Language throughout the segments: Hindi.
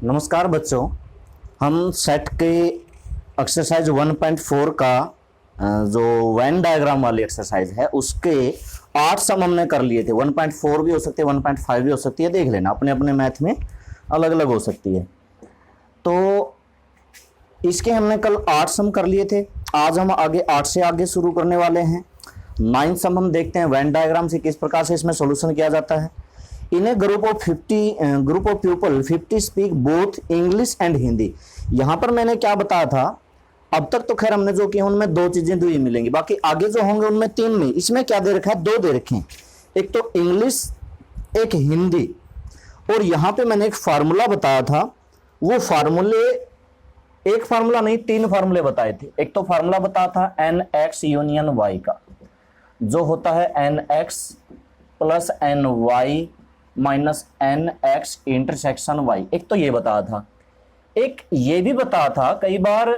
नमस्कार बच्चों। हम सेट के एक्सरसाइज 1.4 का जो वेन डायग्राम वाली एक्सरसाइज है उसके 8 सम हमने कर लिए थे। 1.4 भी हो सकती है, 1.5 भी हो सकती है, देख लेना, अपने अपने मैथ में अलग अलग हो सकती है। तो इसके हमने कल 8 सम कर लिए थे। आज हम आगे 8 से आगे शुरू करने वाले हैं। 9 सम हम देखते हैं वेन डायग्राम से किस प्रकार से इसमें सोल्यूशन किया जाता है। In a group of 50 people 50 speak both English and Hindi. यहां पर मैंने क्या बताया था, अब तक तो खैर हमने जो किया उनमें दो चीजें दो ही मिलेंगी, बाकी आगे जो होंगे उनमें तीन में। इसमें क्या दे रखा है, दो दे रखे हैं, एक तो इंग्लिश एक हिंदी। और यहां पे मैंने एक फार्मूला बताया था, वो फार्मूले एक फार्मूला नहीं तीन फार्मूले बताए थे। एक तो फार्मूला बताया था एन एक्स यूनियन वाई का, जो होता है n x plus n y minus n x intersection y. एक तो ये बताया था, एक ये भी बताया था कई बार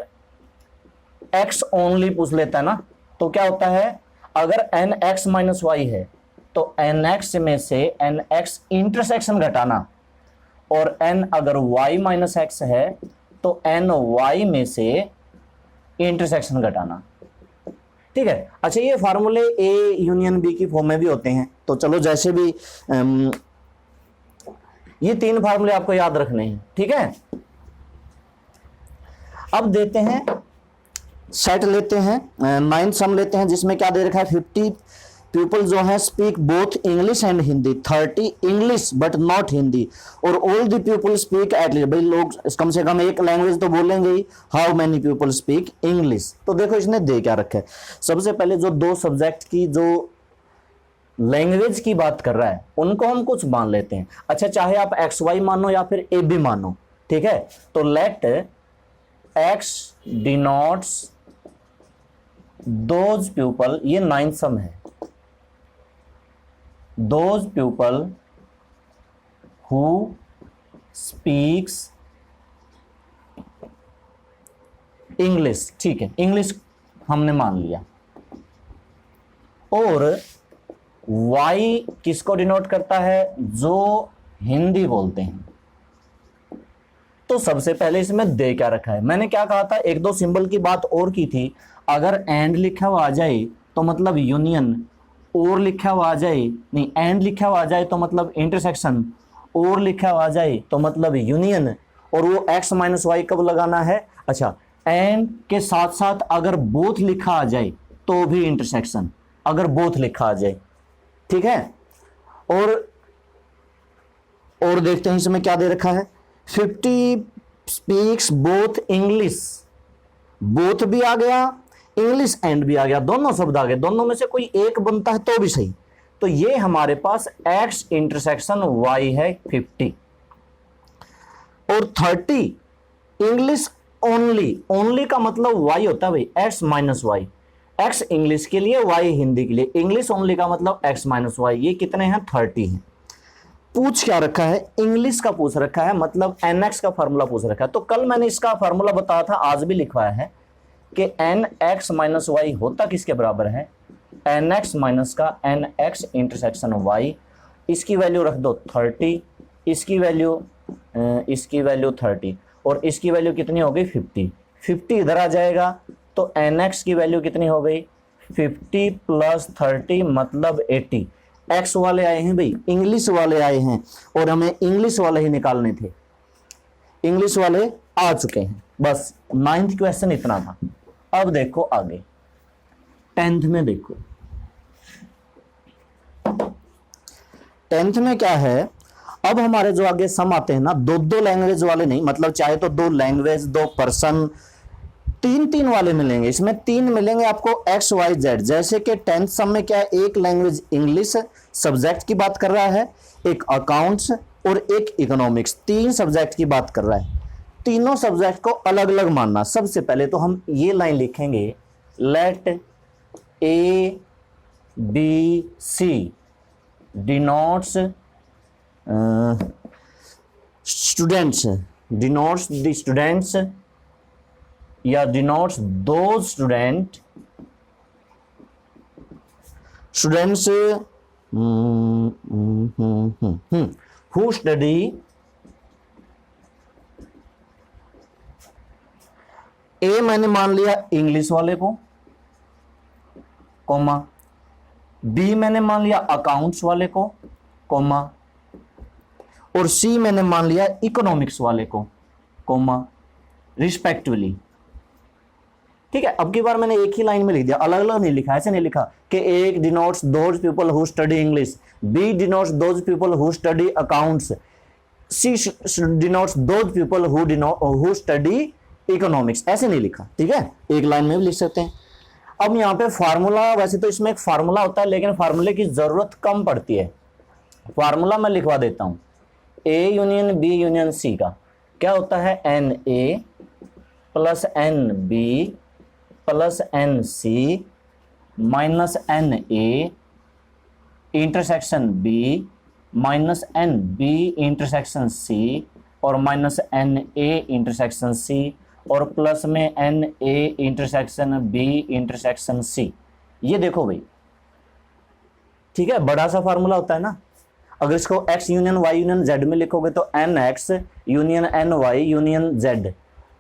एक्स ओनली पूछ लेता है ना, तो क्या होता है, अगर एन एक्स माइनस वाई है तो एन एक्स में से एन एक्स इंटरसेक्शन घटाना, और एन अगर वाई माइनस एक्स है तो एन वाई में से इंटरसेक्शन घटाना। ठीक है। अच्छा, ये फार्मूले ए यूनियन बी की फॉर्म में भी होते हैं, तो चलो जैसे भी ये तीन फार्मूले आपको याद रखने हैं। ठीक है, अब देते हैं सेट लेते हैं 9 सम लेते हैं, जिसमें क्या दे रखा है, 50 पीपल जो है speak both English and Hindi, 30 English but not Hindi, और all the people speak at least, भाई लोग कम से कम एक लैंग्वेज तो बोलेंगे ही। How many people speak English. तो देखो इसने दे क्या रखा है, सबसे पहले जो दो सब्जेक्ट की जो लैंग्वेज की बात कर रहा है उनको हम कुछ मान लेते हैं। अच्छा, चाहे आप एक्स वाई मानो या फिर ए बी मानो, ठीक है। तो let x denotes those people, ये 9 सम है, those people who speaks English. ठीक है, इंग्लिश हमने मान लिया। और वाई किसको डिनोट करता है, जो हिंदी बोलते हैं। तो सबसे पहले इसमें दे क्या रखा है, मैंने क्या कहा था, एक दो सिंबल की बात और की थी। अगर एंड लिखा हुआ आ जाए तो मतलब यूनियन, और लिखा हुआ आ जाए, नहीं एंड लिखा हुआ आ जाए तो मतलब इंटरसेक्शन, और लिखा हुआ आ जाए तो मतलब यूनियन। और वो एक्स माइनस वाई कब लगाना है, अच्छा एंड के साथ साथ अगर बोथ लिखा आ जाए तो भी इंटरसेक्शन, अगर बोथ लिखा आ जाए। ठीक है। और देखते हैं इसमें क्या दे रखा है, 50 स्पीक्स बोथ इंग्लिश, बोथ भी आ गया, इंग्लिश एंड भी आ गया, दोनों शब्द आ गए, दोनों में से कोई एक बनता है तो भी सही। तो ये हमारे पास एक्स इंटरसेक्शन वाई है 50, और 30 इंग्लिश ओनली, ओनली का मतलब वाई होता है भाई, x minus y, x English के लिए वाई हिंदी के लिए, इंग्लिश ओनली का मतलब एक्स माइनस वाई। ये कितने हैं, 30 हैं। पूछ क्या रखा है, इंग्लिश का पूछ रखा है, मतलब एन एक्स का फार्मूला पूछ रखा है। तो कल मैंने इसका फार्मूला बताया था, आज भी लिखवाया है कि एन एक्स माइनस वाई होता किसके बराबर है, एन एक्स माइनस का एन एक्स इंटरसेक्शन वाई। इसकी वैल्यू रख दो 30, इसकी वैल्यू 30, और इसकी वैल्यू कितनी हो गई 50। 50 इधर आ जाएगा तो एन एक्स की वैल्यू कितनी हो गई 50 प्लस 30 मतलब 80। एक्स वाले आए हैं भाई, इंग्लिश वाले आए हैं, और हमें इंग्लिश वाले ही निकालने थे, इंग्लिश वाले आ चुके हैं। बस 9th क्वेश्चन इतना था। अब देखो आगे 10th में, देखो 10th में क्या है, अब हमारे जो आगे सम आते हैं ना, दो दो लैंग्वेज वाले नहीं, मतलब चाहे तो दो लैंग्वेज, दो पर्सन, तीन तीन वाले मिलेंगे। इसमें तीन मिलेंगे आपको एक्स वाई जेड। जैसे कि 10th सम में क्या है, एक लैंग्वेज इंग्लिश सब्जेक्ट की बात कर रहा है, एक अकाउंट्स और एक इकोनॉमिक्स, तीन सब्जेक्ट की बात कर रहा है। तीनों सब्जेक्ट को अलग अलग मानना। सबसे पहले तो हम ये लाइन लिखेंगे, let A B C denotes students, denotes the students या denotes those students who study A मैंने मान लिया इंग्लिश वाले को, कॉमा, बी मैंने मान लिया अकाउंट्स वाले को, कॉमा, और सी मैंने मान लिया इकोनॉमिक्स वाले को, कॉमा, रिस्पेक्टिवली। ठीक है, अब की बार मैंने एक ही लाइन में लिख दिया, अलग अलग नहीं लिखा, ऐसे नहीं लिखा कि एक denotes those people who study English, b denotes those people who study accounts, c denotes those people who study economics, ऐसे नहीं लिखा। ठीक है, एक लाइन में भी लिख सकते हैं। अब यहाँ पे फार्मूला, वैसे तो इसमें एक फार्मूला होता है लेकिन फार्मूले की जरूरत कम पड़ती है। फार्मूला मैं लिखवा देता हूं, A union B union C का क्या होता है, n A plus n B plus n C minus n A intersection B minus n B intersection C और minus n A intersection C और प्लस में n A intersection B intersection C. ये देखो भाई, ठीक है, बड़ा सा फार्मूला होता है ना। अगर इसको x union y union z में लिखोगे तो n x union n y union z,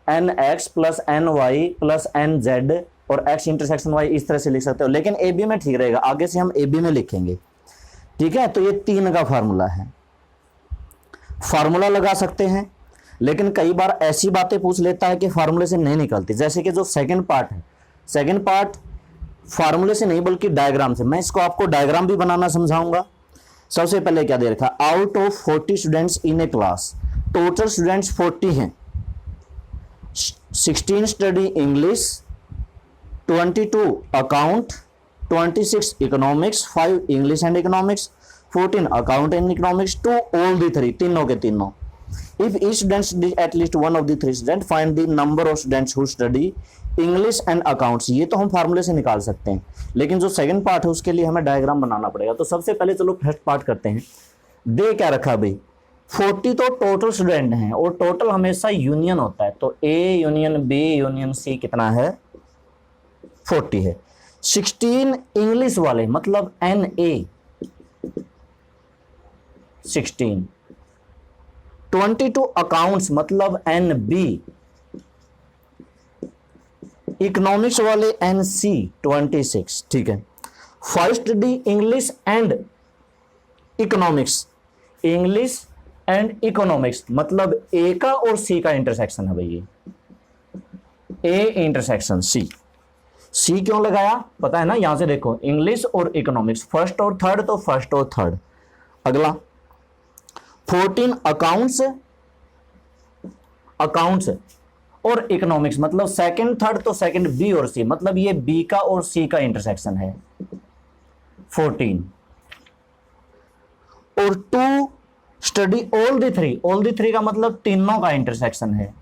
n x plus n y plus n z और x इंटरसेक्शन y, इस तरह से लिख सकते हो। लेकिन ए बी में ठीक रहेगा, आगे से हम ए बी में लिखेंगे। ठीक है, तो ये 3 का फार्मूला है। फार्मूला लगा सकते हैं, लेकिन कई बार ऐसी बातें पूछ लेता है कि फार्मूले से नहीं निकलती। जैसे कि जो सेकंड पार्ट है, सेकंड पार्ट फार्मूले से नहीं बल्कि डायग्राम से। मैं इसको आपको डायग्राम भी बनाना समझाऊंगा। सबसे पहले क्या दे रखा, out of 40 students in A class, total students 40 हैं, 16 study English, 22 account, 26 economics, 5 English and economics, 14 account and economics, 2 all the 3, तीनों के तीनों। If each student studies at least one of the 3 students, find the number of students who study English and accounts। ये तो हम फार्मूले से निकाल सकते हैं, लेकिन जो सेकंड पार्ट है उसके लिए हमें डायग्राम बनाना पड़ेगा। तो सबसे पहले चलो फर्स्ट पार्ट करते हैं। दे क्या रखा भाई, 40 तो टोटल स्टूडेंट हैं और टोटल हमेशा यूनियन होता है, तो A union B union C कितना है, 40 है। 16 इंग्लिश वाले मतलब एन ए 16, 22 अकाउंट्स मतलब एन बी, इकोनॉमिक्स वाले एन सी 26। ठीक है, first the English and economics, English and economics मतलब ए का और सी का इंटरसेक्शन है भाई, ये ए इंटरसेक्शन सी। सी क्यों लगाया पता है ना, यहां से देखो इंग्लिश और इकोनॉमिक्स फर्स्ट और थर्ड, तो फर्स्ट और थर्ड। अगला 14 अकाउंट्स और इकोनॉमिक्स मतलब सेकंड थर्ड, तो सेकंड बी और सी मतलब ये बी का और सी का इंटरसेक्शन है 14। और 2 study all the 3, all the 3 का मतलब तीनों का इंटरसेक्शन है।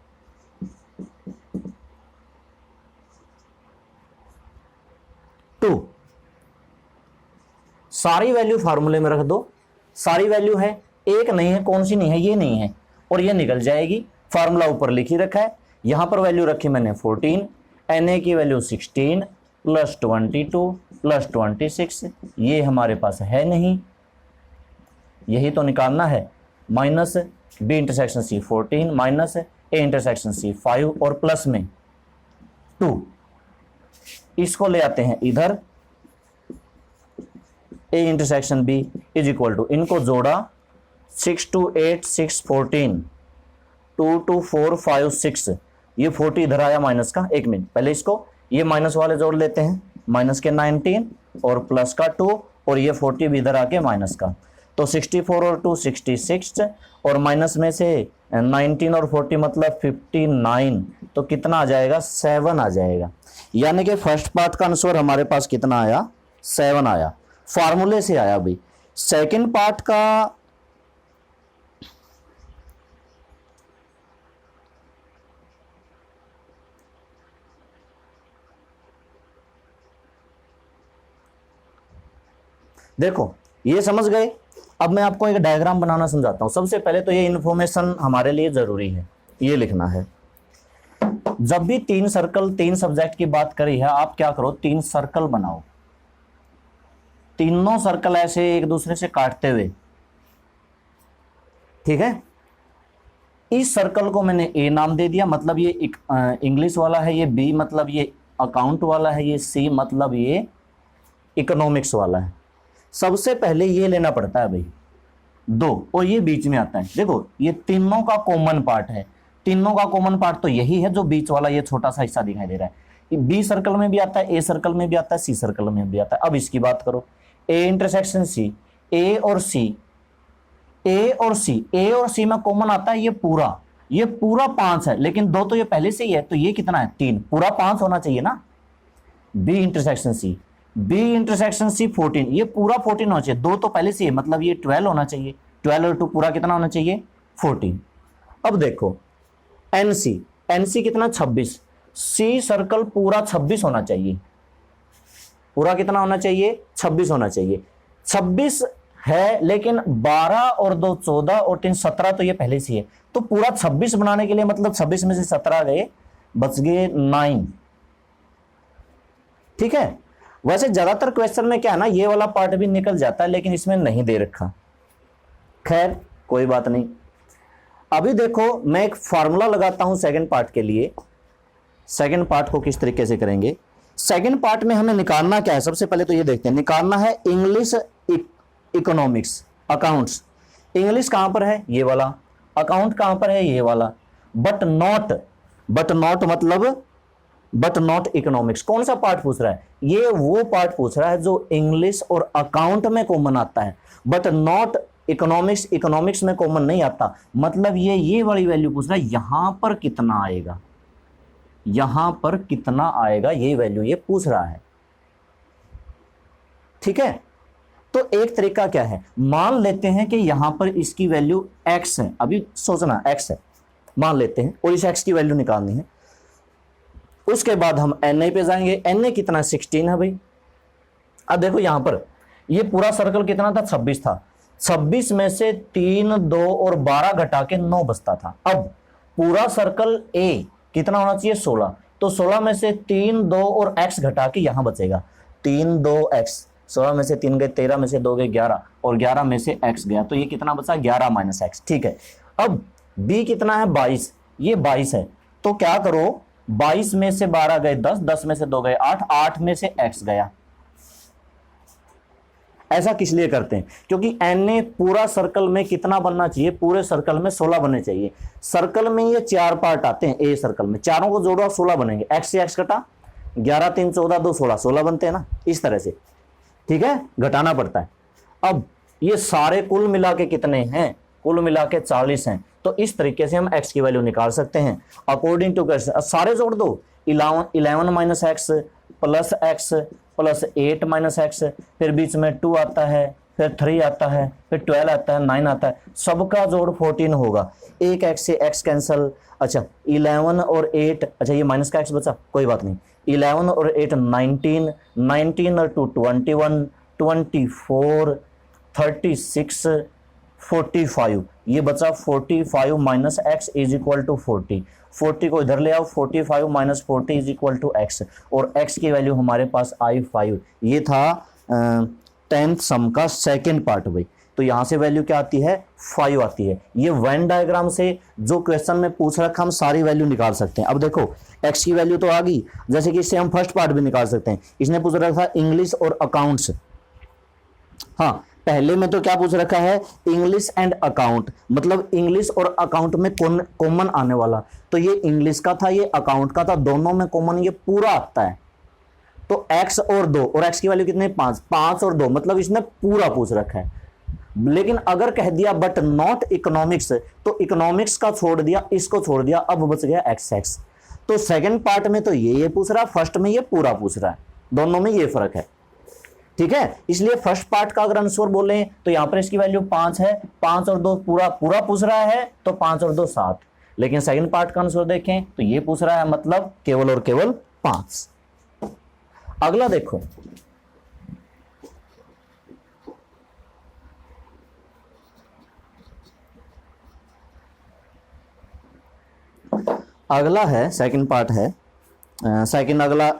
टू सारी वैल्यू फार्मूले में रख दो, सारी वैल्यू है, एक नहीं है, कौन सी नहीं है, ये नहीं है, और ये निकल जाएगी। फार्मूला ऊपर लिख ही रखा है, यहां पर वैल्यू रखी मैंने 14, Na की वैल्यू 16 प्लस 22 प्लस 26, ये हमारे पास है नहीं, यही तो निकालना है। Minus B intersection C 14 minus A intersection C 5 और प्लस में 2, इसको ले आते हैं इधर, A intersection B is equal to, इनको जोड़ा 6 2 8 6 14, 2 2 4 5 6, ये 40 इधर आया माइनस का। एक मिनट पहले इसको ये माइनस वाले जोड़ लेते हैं, माइनस के 19 और प्लस का 2 और ये 40 भी इधर आके माइनस का, तो 64 और 2 66 और माइनस में से 19 और 40 मतलब 59, तो कितना आ जाएगा 7 आ जाएगा। यानी कि फर्स्ट पार्ट का आंसर हमारे पास कितना आया, 7 आया, फार्मूले से आया भाई। सेकंड पार्ट का देखो ये समझ गए। अब मैं आपको एक डायग्राम बनाना समझाता हूं। सबसे पहले तो ये इंफॉर्मेशन हमारे लिए जरूरी है, ये लिखना है। जब भी 3 सर्कल 3 सब्जेक्ट की बात करी है, आप क्या करो 3 सर्कल बनाओ, तीनों सर्कल ऐसे एक दूसरे से काटते हुए, ठीक है। इस सर्कल को मैंने ए नाम दे दिया, मतलब ये इंग्लिश वाला है, ये बी मतलब ये अकाउंट वाला है, ये सी मतलब ये इकोनॉमिक्स वाला है। सबसे पहले ये लेना पड़ता है भाई 2, और ये बीच में आता है। देखो ये तीनों का कॉमन पार्ट है, तीनों का कॉमन पार्ट तो यही है जो बीच वाला ये छोटा सा हिस्सा दिखाई दे रहा है। बी सर्कल में भी आता है, ए सर्कल में भी आता है, सी सर्कल में भी आता है। अब इसकी बात करो, ए इंटरसेक्शन सी, ए और सी, ए और सी, ए और सी में कॉमन आता है ये पूरा 5 है, लेकिन 2 तो ये पहले से ही है, तो ये कितना है 3, पूरा 5 होना चाहिए ना। B intersection C, B intersection C 14, ये पूरा 14 होना चाहिए, 2 तो पहले से ही है, मतलब ये 12 होना चाहिए, 12 और 2 पूरा कितना होना चाहिए 14। अब देखो एनसी, एनसी कितना 26, सी सर्कल पूरा 26 होना चाहिए, पूरा कितना होना चाहिए 26 होना चाहिए। 26 है, लेकिन 12 और 2 14 और 3 17, तो ये पहले से है, तो पूरा 26 बनाने के लिए मतलब 26 में से 17 गए, बच गए 9। ठीक है, वैसे ज्यादातर क्वेश्चन में क्या है ना, ये वाला पार्ट भी निकल जाता है, लेकिन इसमें नहीं दे रखा, खैर कोई बात नहीं। अभी देखो मैं एक फार्मूला लगाता हूं सेकंड पार्ट के लिए। सेकंड पार्ट को किस तरीके से करेंगे, सेकंड पार्ट में हमें निकालना क्या है, सबसे पहले तो ये देखते हैं, निकालना है इंग्लिश इकोनॉमिक्स अकाउंट्स। इंग्लिश कहां पर है ये वाला, अकाउंट कहां पर है ये वाला, बट नॉट मतलब बट नॉट इकोनॉमिक्स। कौन सा पार्ट पूछ रहा है, ये वो पार्ट पूछ रहा है जो इंग्लिश और अकाउंट में कॉमन आता है, बट नॉट इकोनॉमिक्स, इकोनॉमिक्स में कॉमन नहीं आता। मतलब ये वाली वैल्यू पूछ रहा है, यहां पर कितना आएगा, यहां पर कितना आएगा, ये वैल्यू ये पूछ रहा है। ठीक है, तो एक तरीका क्या है, मान लेते हैं कि यहां पर इसकी वैल्यू x है, अभी सोचना x है, मान लेते हैं, और इस x की वैल्यू निकालनी है। उसके बाद हम na पे जाएंगे, na कितना 16 है भाई। अब देखो यहां पर ये पूरा सर्कल कितना था 26 था, 26 में से 3 2 और 12 घटा के 9 बचता था। अब पूरा सर्कल a कितना होना चाहिए 16, तो 16 में से 3 2 और x घटा के यहां बचेगा 3 2 x, 16 में से 3 गए 13 में से 2 गए 11 और 11 में से x गया, तो ये कितना बचा 11 माइनस x। ठीक है, अब b कितना है 22, ये 22 है, तो क्या करो 22 में से 12 गए 10, 10 में से 2 गए 8, 8 में से x गया। ऐसा किस लिए करते हैं, क्योंकि na पूरा सर्कल में कितना बनना चाहिए, पूरे सर्कल में 16 बनने चाहिए। सर्कल में ये 4 पार्ट आते हैं, ए सर्कल में, चारों को जोड़ो 16 बनेंगे, x से x कटा 11 3 14 2 16, 16 बनते हैं ना, इस तरह से। ठीक है, घटाना पड़ता है। अब ये सारे कुल मिला के कितने हैं, कुल मिला के 40 हैं, तो इस तरीके से हम x की वैल्यू निकाल सकते हैं अकॉर्डिंग टू क्वेश्चन। सारे जोड़ दो, 11 minus x plus x plus 8 minus x, फिर बीच में 2 आता है, फिर 3 आता है, फिर 12 आता है, 9 आता है, सबका जोड़ 14 होगा। एक x से x कैंसिल, अच्छा 11 और 8, अच्छा ये माइनस का x बचा, कोई बात नहीं, 11 और 8 19, 19 और 2 21, 24 36 45, ये बचा 45 minus x is equal to 40, 40 को इधर ले आओ, 45 minus 40 is equal to x, और एक्स की वैल्यू हमारे पास आई 5। ये था 10th सम का सेकेंड पार्ट भाई। तो यहां से वैल्यू क्या आती है 5 आती है। ये वेन डायग्राम से जो क्वेश्चन में पूछ रखा हम सारी वैल्यू निकाल सकते हैं। अब देखो एक्स की वैल्यू तो आ गई, जैसे कि इससे हम फर्स्ट पार्ट भी निकाल सकते हैं। इसने पूछ रखा था इंग्लिश और अकाउंट्स, हाँ पहले में तो क्या पूछ रखा है इंग्लिश एंड अकाउंट, मतलब इंग्लिश और अकाउंट में कॉमन आने वाला, तो ये इंग्लिश का था ये अकाउंट का था, दोनों में कॉमन ये पूरा आता है। तो x और 2, और x की वैल्यू कितने 5, 5 और 2, मतलब इसने पूरा पूछ रखा है। लेकिन अगर कह दिया बट नॉट इकोनॉमिक्स, तो इकोनॉमिक्स का छोड़ दिया, इसको छोड़ दिया, अब बच गया x। तो सेकंड पार्ट में तो ये पूछ रहा है, फर्स्ट में ये पूरा पूछ रहा है, दोनों में ये फर्क है। ठीक है, इसलिए फर्स्ट पार्ट का अगर आंसर बोले तो यहां पर इसकी वैल्यू 5 है, 5 और 2 पूरा पूछ रहा है, तो 5 और 2 7। लेकिन सेकंड पार्ट का आंसर देखें तो ये पूछ रहा है, मतलब केवल और केवल 5। अगला देखो, अगला है सेकंड पार्ट है, सेकंड अगला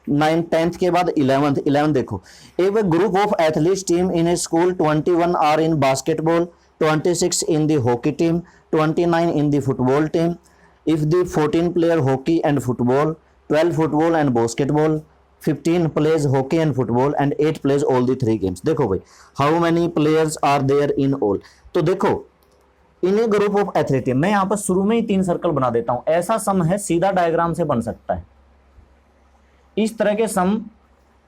9th 10th के बाद 11th देखो, एक group of athletes team in a school 21 are in basketball, 26 in the hockey team, 29 in the football team. If the 14 player hockey and football, 12 football and basketball, 15 plays hockey and football and 8 plays all the 3 games. देखो भाई, how many players are there in all? तो देखो, in a group of athlete, मैं यहां पर शुरू में ही 3 सर्कल बना देता हूं, ऐसा सम है सीधा डायग्राम से बन सकता है। इस तरह के सम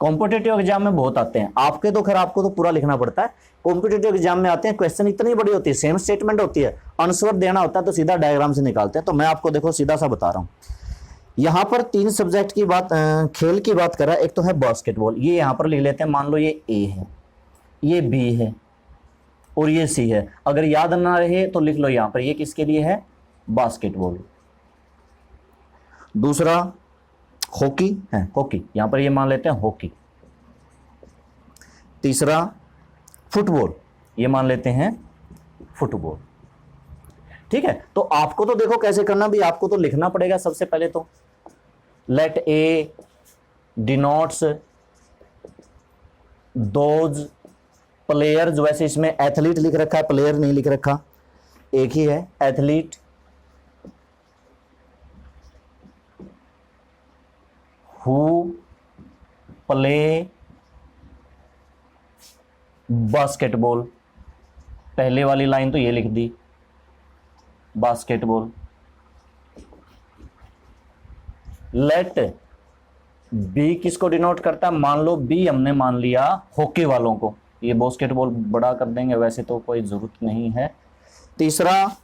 कॉम्पिटिटिव एग्जाम में बहुत आते हैं, आपके तो खैर आपको तो पूरा लिखना पड़ता है, कॉम्पिटिटिव एग्जाम में आते हैं, क्वेश्चन इतनी बड़ी होती है, सेम स्टेटमेंट होती है, आंसर देना होता है तो सीधा डायग्राम से निकालते हैं। तो मैं आपको देखो सीधा सा बता रहा हूं, यहां पर 3 सब्जेक्ट की बात, खेल की बात कर रहा है। एक तो है बास्केटबॉल, ये यहां पर लिख लेते हैं, मान लो ये ए है, ये बी है और ये सी है। अगर याद ना रहे तो लिख लो यहां पर, ये किसके लिए है, बास्केटबॉल। दूसरा हॉकी है, हॉकी यहां पर ये मान लेते हैं हॉकी। तीसरा फुटबॉल, ये मान लेते हैं फुटबॉल। ठीक है, तो आपको तो देखो कैसे करना भी, आपको तो लिखना पड़ेगा सबसे पहले तो, let A denotes those players, वैसे इसमें एथलीट लिख रखा है, प्लेयर नहीं लिख रखा, एक ही है एथलीट, हु प्ले बास्केटबॉल। पहले वाली लाइन तो ये लिख दी, बास्केटबॉल। लेट बी किसको डिनोट करता है, मान लो बी हमने मान लिया हॉकी वालों को, ये बास्केटबॉल बड़ा कर देंगे, वैसे तो कोई जरूरत नहीं है। तीसरा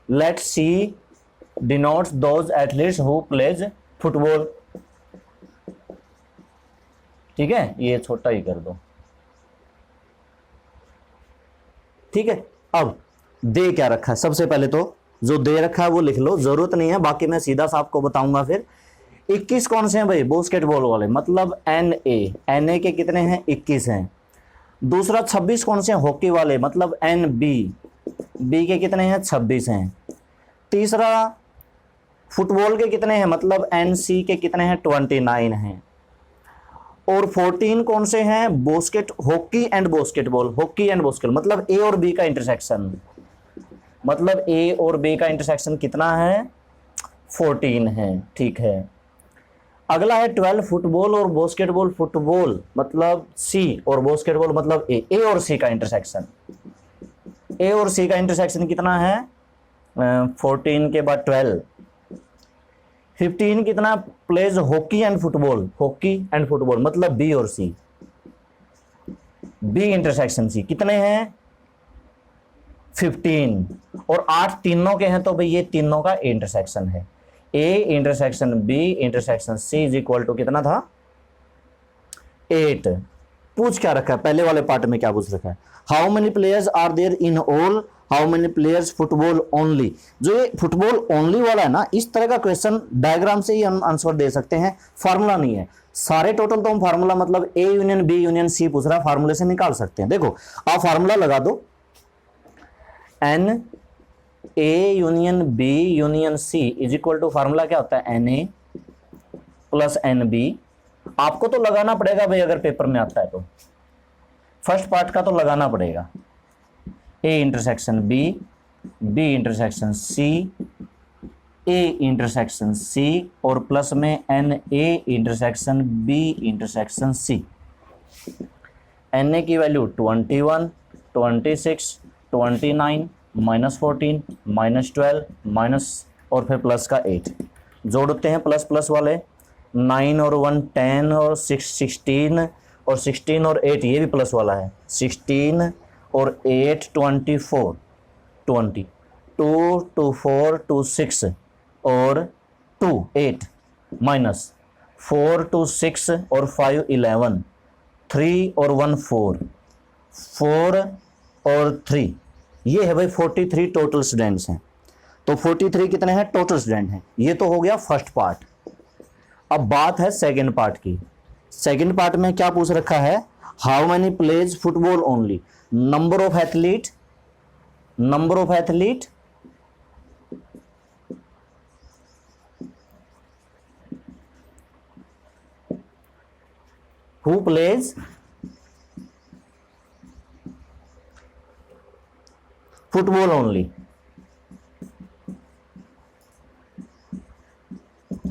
let see denotes those athletes who plays football. ठीक है, ये छोटा ही कर दो। ठीक है, अब दे क्या रखा है, सबसे पहले तो जो दे रखा है वो लिख लो, जरूरत नहीं है, बाकी मैं सीधा सा आपको बताऊंगा। फिर 21 कौन से हैं भाई, बास्केटबॉल वाले, मतलब एन ए के कितने हैं, 21 हैं। दूसरा 26 कौन से हैं, हॉकी वाले, मतलब एन बी के कितने हैं, 26 हैं। तीसरा फुटबॉल के कितने हैं, मतलब एन सी के कितने हैं, 29 हैं। और 14 कौन से हैं, hockey and basketball, hockey and basketball, मतलब ए और बी का इंटरसेक्शन, मतलब ए और बी का इंटरसेक्शन कितना है, 14 है। ठीक है, अगला है 12 फुटबॉल और बास्केटबॉल, फुटबॉल मतलब सी और बास्केटबॉल मतलब ए और सी का इंटरसेक्शन, ए और सी का इंटरसेक्शन कितना है, 14 के बाद 12। 15 कितना, प्लेज हॉकी एंड फुटबॉल मतलब बी और सी, बी इंटरसेक्शन सी कितने हैं, 15। और 8 तीनों के हैं, तो भाई ये तीनों का इंटरसेक्शन है, A intersection B intersection C is equal to कितना था, 8। पूछ क्या रखा है, पहले वाले पार्ट में क्या पूछ रखा है, how many players are there in all, how many players football only. जो ये फुटबॉल ओनली वाला है ना, इस तरह का क्वेश्चन डायग्राम से ही हम आंसर दे सकते हैं, फार्मूला नहीं है। सारे टोटल तो हम फार्मूला, मतलब A union B union C पूछ रहा है, फार्मूले से निकाल सकते हैं। देखो आप फार्मूला लगा दो, n A union B union C is equal to, formula क्या होता है, n A plus n B. आपको तो लगाना पड़ेगा भाई, अगर पेपर में आता है तो फर्स्ट पार्ट का तो लगाना पड़ेगा, A intersection B, B intersection C, A intersection C और प्लस में n A intersection B intersection C. N A की वैल्यू 21, 26, 29, -14, -12 माइनस और फिर प्लस का 8, जोड़ते हैं प्लस प्लस वाले, 9 और 1 10 और 6 16 और 16 और 8 ये भी प्लस वाला है, 16 और 8 24, 20, 2 2 4 2 6 और 2 8 माइनस 4 2 6 और 5 11, 3 और 1 4, 4 और 3, ये है भाई 43 टोटल स्टूडेंट्स हैं। तो 43 कितने हैं, टोटल स्टूडेंट हैं। ये तो हो गया फर्स्ट पार्ट। अब बात है सेकंड पार्ट की। सेकंड पार्ट में क्या पूछ रखा है, how many plays football only, number of athlete who plays football only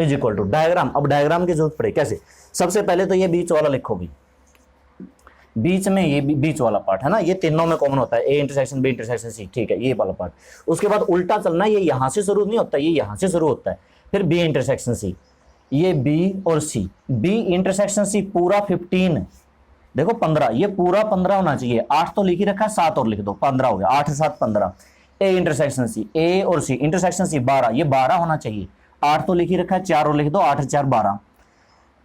is equal to diagram. अब डायग्राम की जरूरत पड़े कैसे, सबसे पहले तो ये बीच वाला लिखो भी, बीच में ये बीच वाला पार्ट है ना, ये तीनों में कॉमन होता है, A intersection B intersection C, ठीक है, ये वाला पार्ट। उसके बाद उल्टा चलना, ये यहां से शुरू नहीं होता, ये यहां से शुरू होता है, फिर बी इंटरसेक्शन सी, ये बी और सी, बी इंटरसेक्शन सी पूरा 15, देखो 15, ये पूरा 15 होना चाहिए, 8 तो लिख ही रखा है, 7 और लिख दो, 15 हो गया, 8 7 15। ए इंटरसेक्शन सी, ए और सी इंटरसेक्शन सी 12, ये 12 होना चाहिए, 8 तो लिख ही रखा है, 4 और लिख दो, 8 4 12,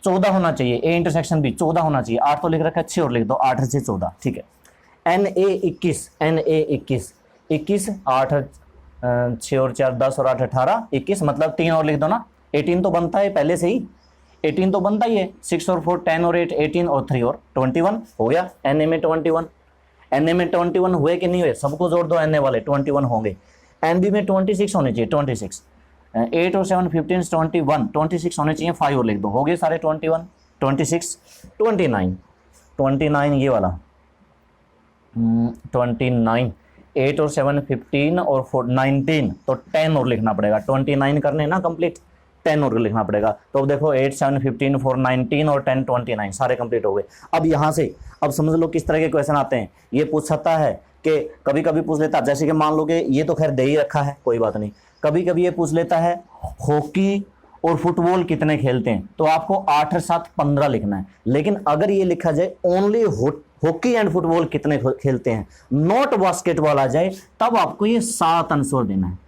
14 होना चाहिए, ए इंटरसेक्शन बी 14 होना चाहिए, 8 तो लिख रखा है, 6 और लिख दो, 8 से 14, ठीक है। एन ए 21, एन ए 21, 21 8 6 और 4 10 और 8 18, 21 मतलब 3 और लिख दो ना, 18 तो बनता है पहले से ही, 18 तो बनता ही है, 6 और 4 10 और 8 18 और 3 और 21 हो गया। एन ए में 21, एन ए में 21 हुए कि नहीं हुए, सबको जोड़ दो, एन ए वाले 21 होंगे। एन बी में 26 होने चाहिए, 26, 8 और 7 15 21, 26 होने चाहिए, 5 और लिख दो, हो गए सारे 21 26 29 29, ये वाला 29, 8 और 7 15 और 4 19, तो 10 और लिखना पड़ेगा, 29 करने ना कंप्लीट, 10 और लिखना पड़ेगा। तो अब देखो 8 7 15 4 19 और 10 29 सारे कंप्लीट हो गए। अब यहाँ से अब समझ लो किस तरह के क्वेश्चन आते हैं, ये पूछ सकता है कि कभी कभी पूछ लेता, जैसे कि मान लो कि ये तो खैर दे ही रखा है, कोई बात नहीं, कभी कभी ये पूछ लेता है हॉकी और फुटबॉल कितने खेलते हैं, तो आपको 8 7 15 लिखना है। लेकिन अगर ये लिखा जाए ओनली हॉकी एंड फुटबॉल कितने खेलते हैं, नॉट बास्केटबॉल आ जाए, तब आपको ये 7 आंसर देना है।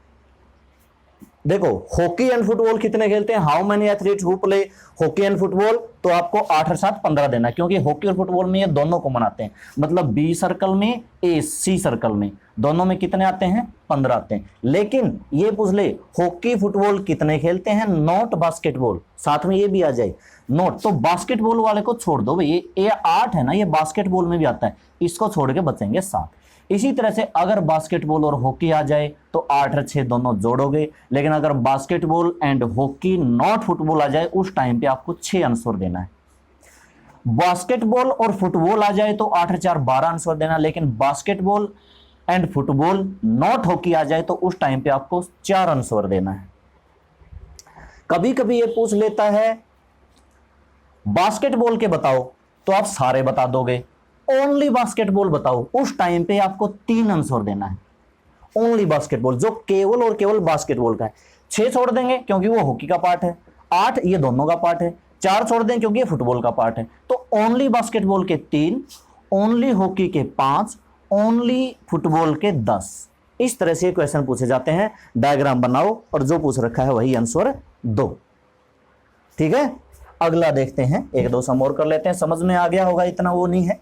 देखो हॉकी एंड फुटबॉल कितने खेलते हैं, how many athletes who play hockey and football, तो आपको 8 और 7 15 देना है, क्योंकि हॉकी और फुटबॉल में ये दोनों कॉमन आते हैं, मतलब बी सर्कल में ए सी सर्कल में दोनों में कितने आते हैं, 15 आते हैं। लेकिन ये पूछ ले हॉकी फुटबॉल कितने खेलते हैं, नॉट बास्केटबॉल, साथ में ये भी आ जाए नॉट, तो बास्केटबॉल वाले को छोड़ दो भाई, ये 8 है ना, ये बास्केटबॉल में भी आता है, इसको छोड़ के बचेंगे 7। इसी तरह से अगर बास्केटबॉल और हॉकी आ जाए तो 8 और 6 दोनों जोड़ोगे, लेकिन अगर basketball and hockey not football आ जाए उस टाइम पे आपको 6 आंसर देना है। बास्केटबॉल और फुटबॉल आ जाए तो 8 और 4 12 आंसर देना, लेकिन basketball and football not hockey आ जाए तो उस टाइम पे आपको 4 आंसर देना है। कभी कभी ये पूछ लेता है बास्केटबॉल के बताओ, तो आप सारे बता दोगे, ओनली बास्केटबॉल बताओ, उस टाइम पे आपको 3 आंसर देना है। ओनली बास्केटबॉल जो केवल और केवल बास्केटबॉल का है, 6 छोड़ देंगे क्योंकि वो हॉकी का पार्ट है, 8 ये दोनों का पार्ट है, 4 छोड़ दें क्योंकि ये फुटबॉल का पार्ट है। तो ओनली बास्केटबॉल के 3, ओनली हॉकी के 5, ओनली फुटबॉल के 10। इस तरह से क्वेश्चन पूछे जाते हैं। डायग्राम बनाओ और जो पूछ रखा है वही आंसर दो, ठीक है। अगला देखते हैं, 1 2 सम और कर लेते हैं, समझ में आ गया होगा, इतना वो नहीं है।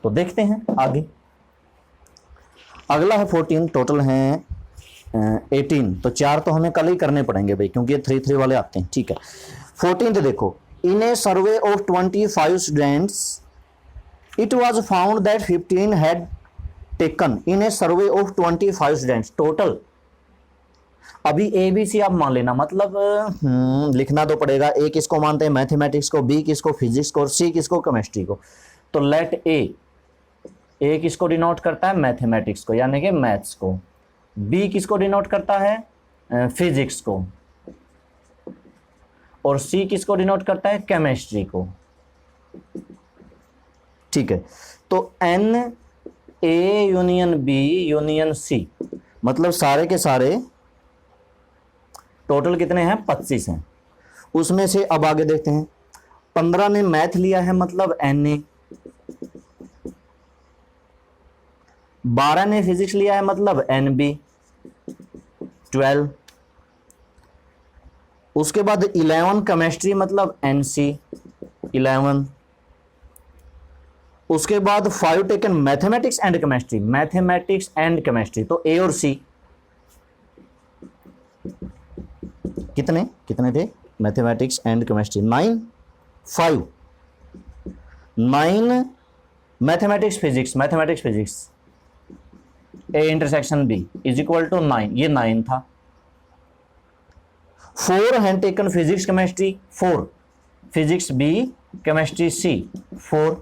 तो देखते हैं आगे। अगला है 14, टोटल हैं 18, तो 4 तो हमें कल ही करने पड़ेंगे भाई, क्योंकि ये 3 वाले आते हैं, ठीक है। 14 देखो, in a survey of 25 students it was found that 15 had taken in a survey of 25 students total. अभी ए बी सी आप मान लेना, मतलब लिखना तो पड़ेगा, ए किसको मानते हैं, मैथमेटिक्स को, बी किसको, फिजिक्स को, और सी किसको, केमिस्ट्री को। तो लेट ए किसको डिनोट करता है, मैथमेटिक्स को यानी कि मैथ्स को, बी किसको डिनोट करता है, फिजिक्स को, और सी किसको डिनोट करता है, केमिस्ट्री को, ठीक है। तो n A union B union C, मतलब सारे के सारे टोटल कितने हैं, 25 हैं। उसमें से अब आगे देखते हैं, 15 ने मैथ लिया है मतलब एन ए, 12 ने फिजिक्स लिया है मतलब एन बी 12, उसके बाद 11 केमिस्ट्री मतलब एन सी 11, उसके बाद 5 taken mathematics and chemistry, mathematics and chemistry, तो ए और सी कितने थे, mathematics and chemistry 9 5 9, mathematics physics A intersection B is equal to 9, ये 9 था। 4 and taken physics chemistry 4, physics B chemistry C 4,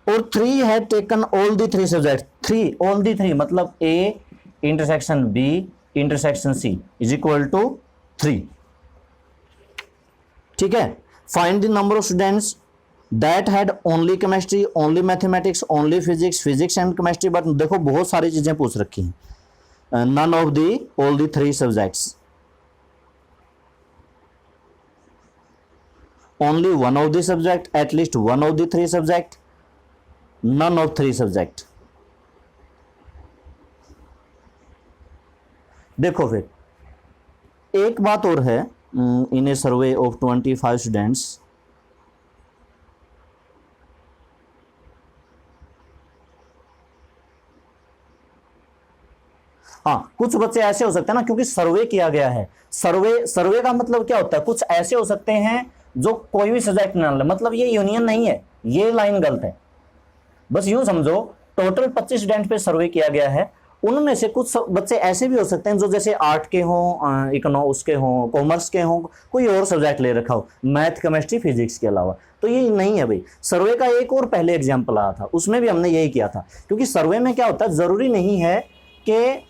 और 3 है taken all the 3 subject, 3 all the 3 मतलब A intersection B intersection C is equal to 3। ठीक है, find the number of students that had only chemistry, only mathematics, only physics, physics and chemistry, but देखो बहुत सारी चीजें पूछ रखी हैं, none of the all the 3 subjects, only one of the subject, at least one of the 3 subject, none of 3 subject. देखो फिर एक बात और है, in a survey of 25 students, हाँ कुछ बच्चे ऐसे हो सकते हैं ना, क्योंकि सर्वे किया गया है, सर्वे का मतलब क्या होता है, कुछ ऐसे हो सकते हैं जो कोई भी सब्जेक्ट ना ले, मतलब ये यूनियन नहीं है, ये लाइन गलत है। बस यूं समझो टोटल 25 स्टूडेंट पे सर्वे किया गया है, उनमें से कुछ बच्चे ऐसे भी हो सकते हैं जो जैसे आर्ट के हों, इकोनॉमिक्स के हों, कॉमर्स के हों, कोई और सब्जेक्ट ले रखा हो मैथ केमिस्ट्री फिजिक्स के अलावा, तो ये नहीं है भाई। सर्वे का एक और पहले एग्जाम्पल आया था, उसमें भी हमने यही किया था, क्योंकि सर्वे में क्या होता है, जरूरी नहीं है कि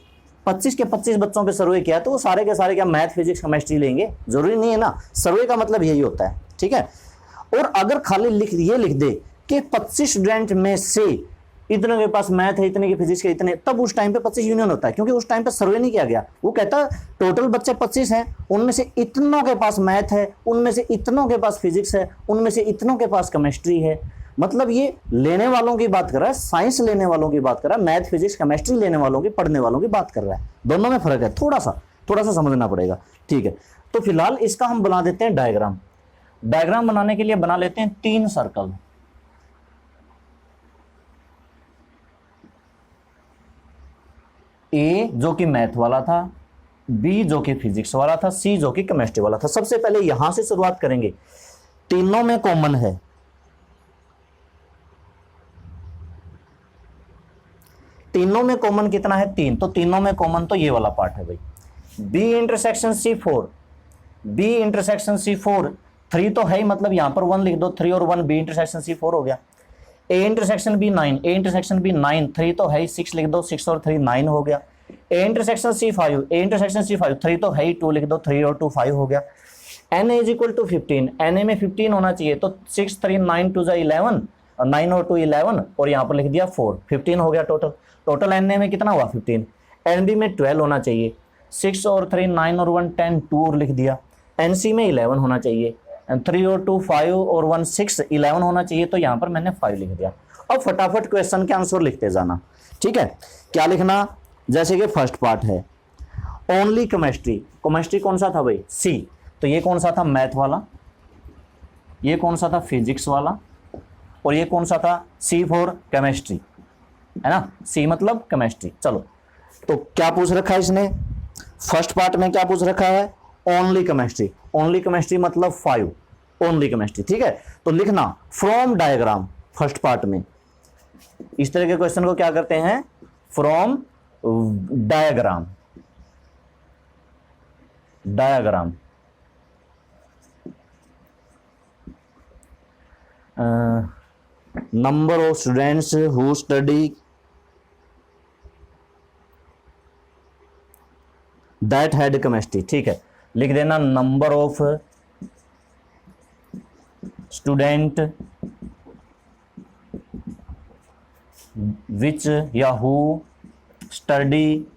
25 के 25 बच्चों पे सर्वे किया तो वो सारे के सारे क्या मैथ फिजिक्स केमिस्ट्री लेंगे, जरूरी नहीं है ना। सर्वे का मतलब यही होता है, ठीक है। और अगर खाली लिख दे कि 25 स्टूडेंट में से इतने के पास मैथ है, इतने की फिजिक्स के इतने, तब उस टाइम पे 25 यूनियन होता है, क्योंकि उस टाइम पे सर्वे नहीं किया गया। वो कहता है टोटल बच्चे 25 हैं, उनमें से इतनों के पास मैथ है, उनमें से इतनों के पास फिजिक्स है, उनमें से इतनों के पास केमिस्ट्री है। मतलब ये लेने वालों की बात कर रहा है, साइंस लेने वालों की बात कर रहा है, मैथ फिजिक्स केमिस्ट्री लेने वालों की, पढ़ने वालों की बात कर रहा है। दोनों में फर्क है, थोड़ा सा समझना पड़ेगा, ठीक है। तो फिलहाल इसका हम बना देते हैं डायग्राम। डायग्राम बनाने के लिए बना लेते हैं 3 सर्कल। ए जो कि मैथ वाला था, बी जो कि फिजिक्स वाला था, सी जो कि केमिस्ट्री वाला था। सबसे पहले यहां से शुरुआत करेंगे, तीनों में कॉमन है, तीनों में कॉमन कितना है 3, तो तीनों में कॉमन तो ये वाला पार्ट है भाई, B intersection C 4, B intersection C 4, 3 तो है ही, मतलब यहां पर 1 लिख दो, 3 और 1 बी इंटरसेक्शन सी 4 हो गया। A intersection B 9, A intersection B 9, 3 तो है ही, 6 लिख दो, 6 और 3 9 हो गया। A intersection C 5, A intersection C 5, 3 तो है ही, 2 लिख दो, 3 और 2 5 हो गया। N is equal to 15, n A में 15 होना चाहिए, तो 6 3 9 2 11, 9 और 2 11, और यहाँ पर लिख दिया 4, 15 हो गया टोटल एन ए में कितना हुआ 15। एन बी में 12 होना चाहिए, 6 और 3 9 और 1 10, 2 और लिख दिया। एन सी में 11 होना चाहिए, 3 और 2 5 और 1 6, 11 होना चाहिए, तो यहाँ पर मैंने 5 लिख दिया। अब फटाफट क्वेश्चन के आंसर लिखते जाना, ठीक है। क्या लिखना, जैसे कि फर्स्ट पार्ट है ओनली केमिस्ट्री, केमिस्ट्री कौन सा था भाई सी, तो ये कौन सा था मैथ वाला, ये कौन सा था फिजिक्स वाला, और ये कौन सा था सी फॉर केमिस्ट्री, है ना, सी मतलब केमिस्ट्री। चलो तो क्या पूछ रखा है इसने, फर्स्ट पार्ट में क्या पूछ रखा है, ओनली केमिस्ट्री, ओनली केमिस्ट्री मतलब 5, ओनली केमिस्ट्री, ठीक है। तो लिखना फ्रॉम डायग्राम, फर्स्ट पार्ट में इस तरह के क्वेश्चन को क्या करते हैं, from diagram, diagram number of students who study that had chemistry, ठीक है। लिख देना नंबर ऑफ स्टूडेंट विच या हु स्टडी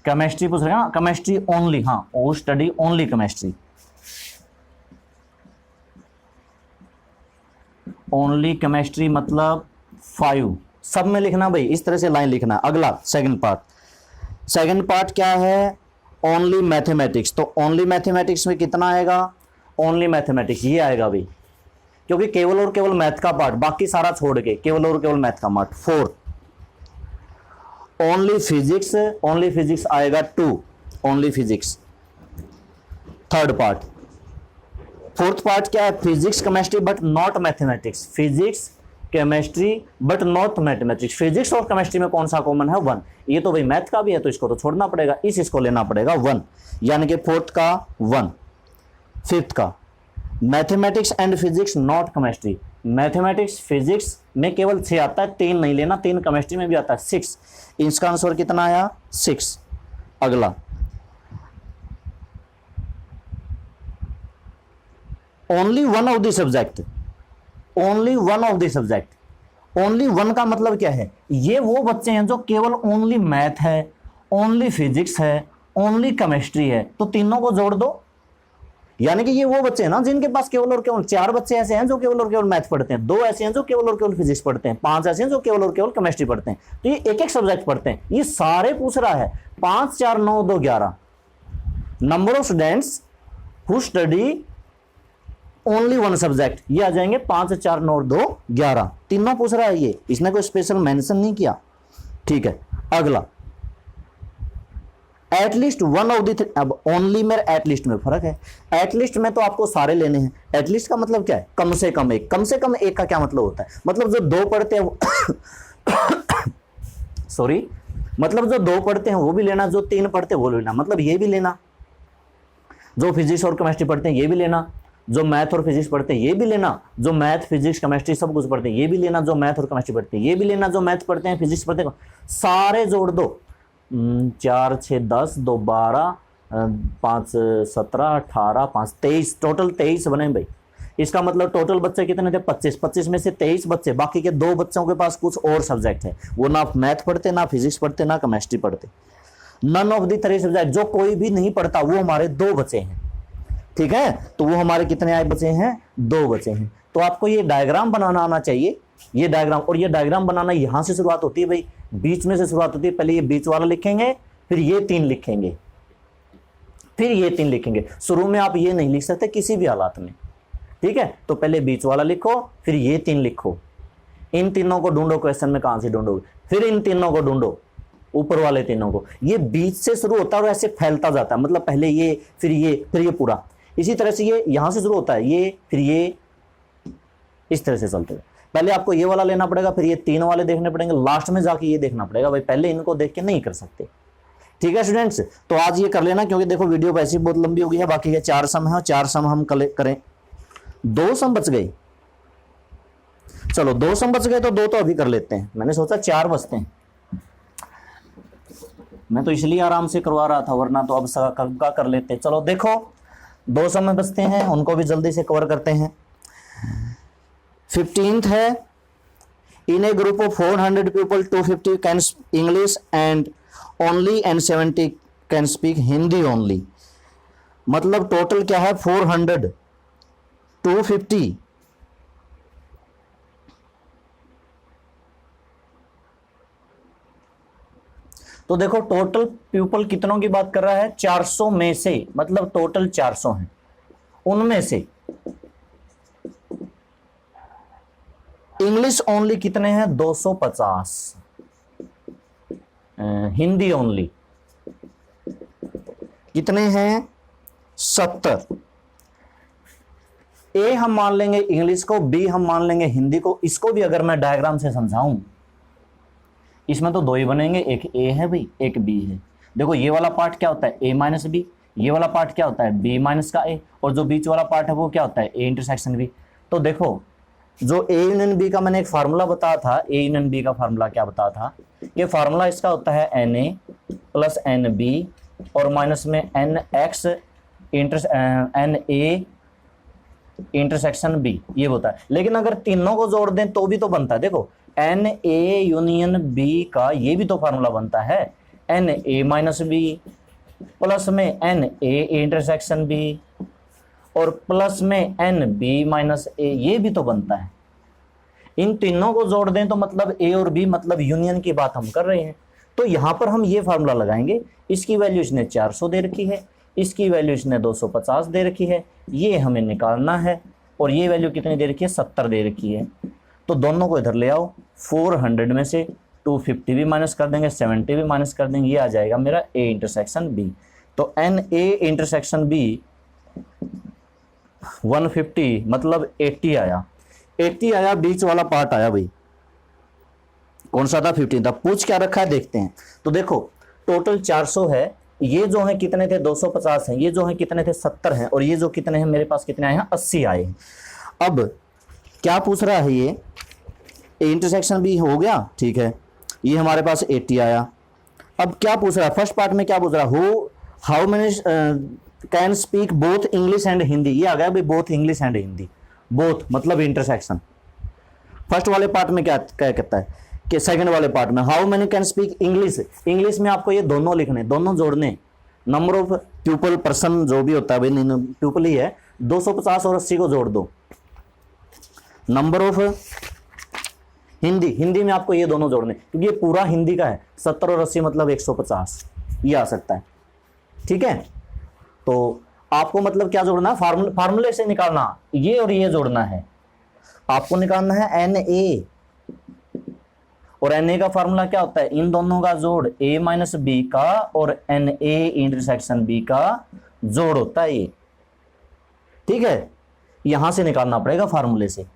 केमिस्ट्री पूछ रहे हैं ना, केमिस्ट्री ओनली, हाँ who study only chemistry, only chemistry मतलब 5, सब में लिखना भाई, इस तरह से लाइन लिखना। अगला सेकंड पार्ट क्या है, ओनली मैथमेटिक्स, तो ओनली मैथमेटिक्स में कितना आएगा, ओनली मैथमेटिक्स ये आएगा भाई, क्योंकि केवल और केवल मैथ का पार्ट, बाकी सारा छोड़ के केवल और केवल मैथ का पार्ट। 4 ओनली फिजिक्स आएगा 2, only physics. Third part, fourth part क्या है, physics chemistry but not mathematics, physics chemistry but not mathematics. Physics और केमिस्ट्री में कौन सा कॉमन है 1, ये तो भाई मैथ का भी है, तो इसको तो छोड़ना पड़ेगा, इसको लेना पड़ेगा 1, यानी कि फोर्थ का 1। फिफ्थ का mathematics and physics not chemistry, mathematics physics में केवल 6 आता है, 3 नहीं लेना, 3 केमिस्ट्री में भी आता है, 6, इसका आंसर कितना आया 6। अगला only one of the subject, only one of the subject, only one का मतलब क्या है, ये वो बच्चे हैं जो केवल ओनली मैथ है, ओनली फिजिक्स है, ओनली केमिस्ट्री है, तो तीनों को जोड़ दो, यानी कि ये वो बच्चे हैं ना जिनके पास केवल और केवल 4 बच्चे ऐसे हैं जो केवल और केवल मैथ पढ़ते हैं, 2 ऐसे हैं जो केवल और केवल फिजिक्स पढ़ते हैं, 5 ऐसे हैं जो केवल और केवल केमिस्ट्री पढ़ते हैं, तो ये एक एक सब्जेक्ट पढ़ते हैं, ये सारे पूछ रहा है 5 4 9 2 11 number of students who study only one subject, ये आ जाएंगे 5 4 9 2 11, तीनों पूछ रहा है ये, इसने कोई स्पेशल मेंशन नहीं किया। ठीक है, अगला एटलीस्ट वन ऑफ द, अब ओनली में एटलीस्ट में फर्क है, एटलीस्ट में तो आपको सारे लेने हैं, एटलीस्ट का मतलब क्या है, कम से कम एक, कम से कम एक का क्या मतलब होता है, मतलब जो 2 पढ़ते हैं सॉरी, मतलब जो 2 पढ़ते हैं वो भी लेना, जो 3 पढ़ते हैं वो लेना, मतलब ये भी लेना, जो फिजिक्स और केमिस्ट्री पढ़ते हैं ये भी लेना, जो मैथ और फिजिक्स पढ़ते हैं ये भी लेना, जो मैथ फिजिक्स केमिस्ट्री सब कुछ पढ़ते हैं ये भी लेना, जो मैथ और केमिस्ट्री पढ़ते हैं ये भी लेना, जो मैथ पढ़ते हैं फिजिक्स पढ़ते हैं सारे जोड़ दो, 4 6 10 2 12 5 17 18 5 23, टोटल 23 बने भाई। इसका मतलब टोटल बच्चे कितने थे 25, 25 में से 23 बच्चे, बाकी के 2 बच्चों के पास कुछ और सब्जेक्ट है, वो ना मैथ पढ़ते, ना फिजिक्स पढ़ते, ना केमिस्ट्री पढ़ते, नन ऑफ द 3 सब्जेक्ट, जो कोई भी नहीं पढ़ता वो हमारे 2 बचे हैं। ठीक है, तो वो हमारे कितने आए बचे हैं 2 बचे हैं। तो आपको ये डायग्राम बनाना आना चाहिए, ये डायग्राम, और ये डायग्राम बनाना यहां से शुरुआत होती है भाई, बीच में से शुरुआत होती है, पहले ये बीच वाला लिखेंगे, फिर ये 3 लिखेंगे, फिर ये 3 लिखेंगे, शुरू में आप ये नहीं लिख सकते किसी भी हालात में। ठीक है, तो पहले बीच वाला लिखो, फिर ये 3 लिखो, इन तीनों को ढूंढो, क्वेश्चन में कहां से ढूंढोगे, फिर इन तीनों को ढूंढो, ऊपर वाले तीनों को, ये बीच से शुरू होता है और ऐसे फैलता जाता है, मतलब पहले ये फिर ये पूरा, इसी तरह से ये यहां से शुरू होता है, ये फिर ये, इस तरह से चलते हैं। पहले आपको ये वाला लेना पड़ेगा, फिर ये 3 वाले देखने पड़ेंगे, लास्ट में जाके ये देखना पड़ेगा भाई, पहले इनको देख के नहीं कर सकते। ठीक है स्टूडेंट्स, तो आज ये कर लेना, क्योंकि देखो वीडियो वैसे ही बहुत लंबी हो गई है, बाकी ये 4 सम है, 4 सम हम करें, 2 सम बच गए, चलो 2 सम बच गए तो 2 तो अभी कर लेते हैं, मैंने सोचा 4 बचते हैं, मैं तो इसलिए आराम से करवा रहा था, वरना तो अब कब का कर लेते। चलो देखो 2 समय बचते हैं, उनको भी जल्दी से कवर करते हैं। 15th है, in a group of 400 people 250 can English and only and 70 can speak Hindi only, मतलब टोटल क्या है 400 250 तो देखो टोटल पीपल कितनों की बात कर रहा है 400 में से, मतलब टोटल 400 हैं, उनमें से इंग्लिश ओनली कितने हैं 250, हिंदी ओनली कितने हैं 70। ए हम मान लेंगे इंग्लिश को, बी हम मान लेंगे हिंदी को। इसको भी अगर मैं डायग्राम से समझाऊं, इसमें तो 2 ही बनेंगे, एक ए है भाई, एक बी है। देखो ये वाला पार्ट क्या होता है ए माइनस बी, ये वाला पार्ट क्या होता है बी माइनस का ए, और जो बीच वाला पार्ट है वो क्या होता है ए इंटरसेक्शन बी। तो देखो जो ए यूनियन बी का मैंने एक फार्मूला बताया था, ए यूनियन बी का फार्मूला क्या बताया था, ये फार्मूला इसका होता है n A plus n B और माइनस में n x n A intersection B, ये होता है। लेकिन अगर तीनों को जोड़ दें तो भी तो बनता है, देखो एन ए यूनियन बी का ये भी तो फार्मूला बनता है, n A minus B plus में एन ए इंटरसेक्शन बी और प्लस में एन बी माइनस ए, ये भी तो बनता है। इन तीनों को जोड़ दें तो मतलब ए और बी, मतलब यूनियन की बात हम कर रहे हैं। तो यहां पर हम ये फार्मूला लगाएंगे, इसकी वैल्यू इसने 400 दे रखी है, इसकी वैल्यू इसने 250 दे रखी है, ये हमें निकालना है, और ये वैल्यू कितनी दे रखी है 70 दे रखी है। तो दोनों को इधर ले आओ, 400 में से 250 भी माइनस कर देंगे, 70 भी माइनस कर देंगे, ये आ जाएगा मेरा ए इंटरसेक्शन बी। तो एन ए इंटरसेक्शन बी 150 मतलब 80 आया, 80 आया, बीच वाला पार्ट आया भाई, कौन सा था 15 था। पूछ क्या रखा है देखते हैं। तो देखो टोटल 400 है, ये जो है कितने थे 250 हैं, ये जो है कितने थे 70 हैं, और ये जो कितने हैं मेरे पास कितने आए हैं 80 आए हैं। अब क्या पूछ रहा है ये इंटरसेक्शन भी हो गया, ठीक है, ये हमारे पास 80 आया। अब क्या पूछ रहा है फर्स्ट पार्ट में, क्या पूछ रहा है how many can speak both English and Hindi, ये आ गया भाई both English and Hindi, both मतलब इंटरसेक्शन। फर्स्ट वाले पार्ट में क्या क्या कहता है कि सेकंड वाले पार्ट में how many can speak English, English में आपको ये दोनों लिखने, दोनों जोड़ने, नंबर ऑफ पीपल पर्सन जो भी होता है भाई पीपल ही है, 250 और 80 को जोड़ दो। नंबर ऑफ हिंदी, हिंदी में आपको ये दोनों जोड़ने, क्योंकि ये पूरा हिंदी का है, 70 और 80 मतलब 150, ये आ सकता है, ठीक है। तो आपको मतलब क्या जोड़ना, फार्मूले से निकालना, ये और ये जोड़ना है, आपको निकालना है NA, और NA का फार्मूला क्या होता है, इन दोनों का जोड़ A माइनस बी का और NA इंटरसेक्शन B का जोड़ होता है ये, ठीक है। यहां से निकालना पड़ेगा फार्मूले से,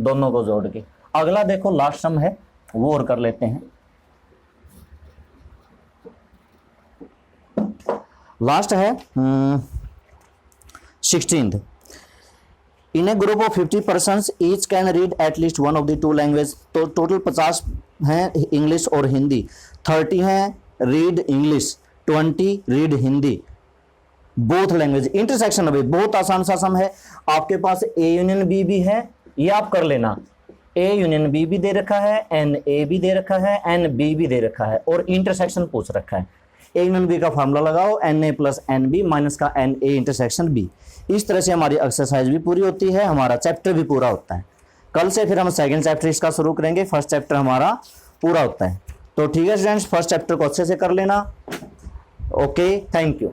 दोनों को जोड़ के। अगला देखो लास्ट सम है, वो और कर लेते हैं। लास्ट है 16th, in a group of 50 persons each can read at least one of the two language, तो टोटल 50 हैं इंग्लिश और हिंदी, 30 हैं read English, 20 read Hindi, both language. Intersection अभी बहुत आसान सा सम है, आपके पास A यूनियन B भी है, ये आप कर लेना, A यूनियन B भी दे रखा है, NA भी दे रखा है, NB भी दे रखा है, और इंटरसेक्शन पूछ रखा है। A यूनियन B का फार्मूला लगाओ, NA प्लस NB माइनस का NA इंटरसेक्शन B। इस तरह से हमारी एक्सरसाइज भी पूरी होती है, हमारा चैप्टर भी पूरा होता है। कल से फिर हम सेकंड चैप्टर इसका शुरू करेंगे, फर्स्ट चैप्टर हमारा पूरा होता है। तो ठीक है स्टूडेंट्स, फर्स्ट चैप्टर को अच्छे से कर लेना। Okay, thank you.